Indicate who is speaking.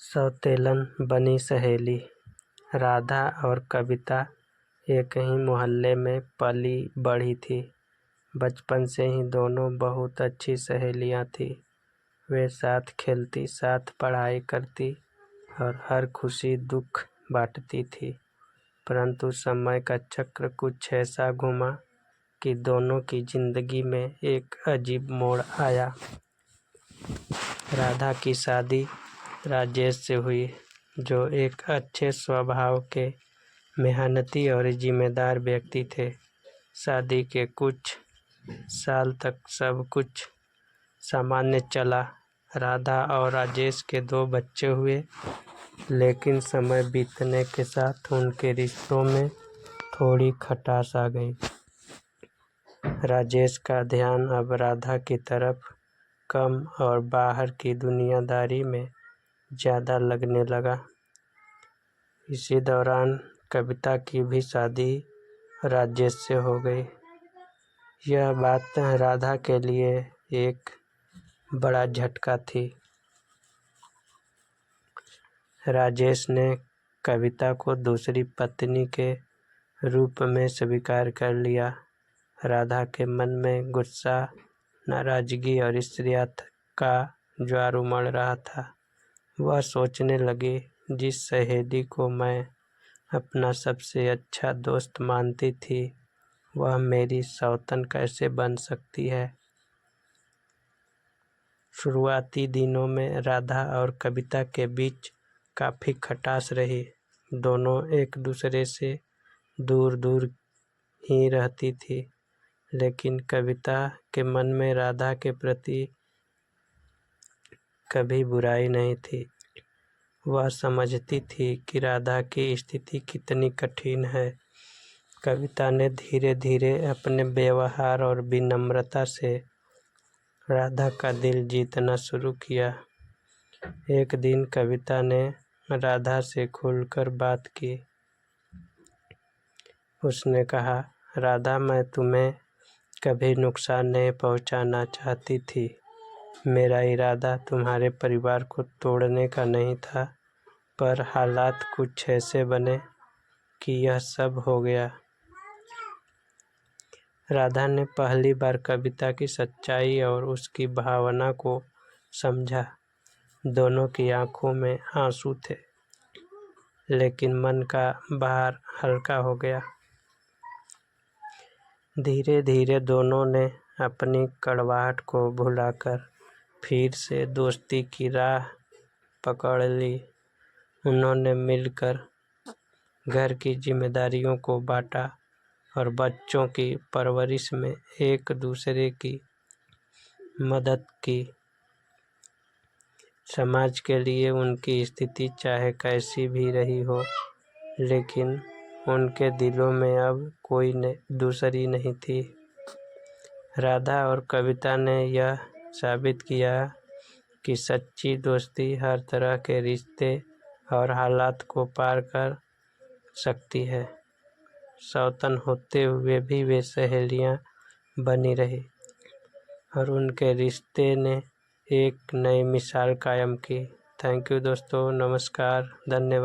Speaker 1: सौतेलन बनी सहेली। राधा और कविता एक ही मोहल्ले में पली बढ़ी थी। बचपन से ही दोनों बहुत अच्छी सहेलियां थीं। वे साथ खेलती, साथ पढ़ाई करती और हर खुशी दुख बांटती थी। परंतु समय का चक्र कुछ ऐसा घुमा कि दोनों की जिंदगी में एक अजीब मोड़ आया। राधा की शादी राजेश से हुई, जो एक अच्छे स्वभाव के, मेहनती और जिम्मेदार व्यक्ति थे। शादी के कुछ साल तक सब कुछ सामान्य चला। राधा और राजेश के 2 बच्चे हुए, लेकिन समय बीतने के साथ उनके रिश्तों में थोड़ी खटास आ गई। राजेश का ध्यान अब राधा की तरफ कम और बाहर की दुनियादारी में ज़्यादा लगने लगा। इसी दौरान कविता की भी शादी राजेश से हो गई। यह बात राधा के लिए एक बड़ा झटका थी। राजेश ने कविता को दूसरी पत्नी के रूप में स्वीकार कर लिया। राधा के मन में गुस्सा, नाराजगी और ईर्ष्या का ज्वार उमड़ रहा था। वह सोचने लगी, जिस सहेली को मैं अपना सबसे अच्छा दोस्त मानती थी, वह मेरी सौतन कैसे बन सकती है। शुरुआती दिनों में राधा और कविता के बीच काफ़ी खटास रही। दोनों एक दूसरे से दूर दूर ही रहती थी, लेकिन कविता के मन में राधा के प्रति कभी बुराई नहीं थी। वह समझती थी कि राधा की स्थिति कितनी कठिन है। कविता ने धीरे धीरे अपने व्यवहार और विनम्रता से राधा का दिल जीतना शुरू किया। एक दिन कविता ने राधा से खुलकर बात की। उसने कहा, राधा, मैं तुम्हें कभी नुकसान नहीं पहुंचाना चाहती थी। मेरा इरादा तुम्हारे परिवार को तोड़ने का नहीं था, पर हालात कुछ ऐसे बने कि यह सब हो गया। राधा ने पहली बार कविता की सच्चाई और उसकी भावना को समझा। दोनों की आंखों में आंसू थे, लेकिन मन का भार हल्का हो गया। धीरे धीरे दोनों ने अपनी कड़वाहट को भुलाकर फिर से दोस्ती की राह पकड़ ली। उन्होंने मिलकर घर की जिम्मेदारियों को बांटा और बच्चों की परवरिश में एक दूसरे की मदद की। समाज के लिए उनकी स्थिति चाहे कैसी भी रही हो, लेकिन उनके दिलों में अब कोई दूसरी नहीं थी। राधा और कविता ने यह साबित किया कि सच्ची दोस्ती हर तरह के रिश्ते और हालात को पार कर सकती है। सौतन होते हुए भी वे सहेलियां बनी रही और उनके रिश्ते ने एक नई मिसाल कायम की। थैंक यू दोस्तों, नमस्कार, धन्यवाद।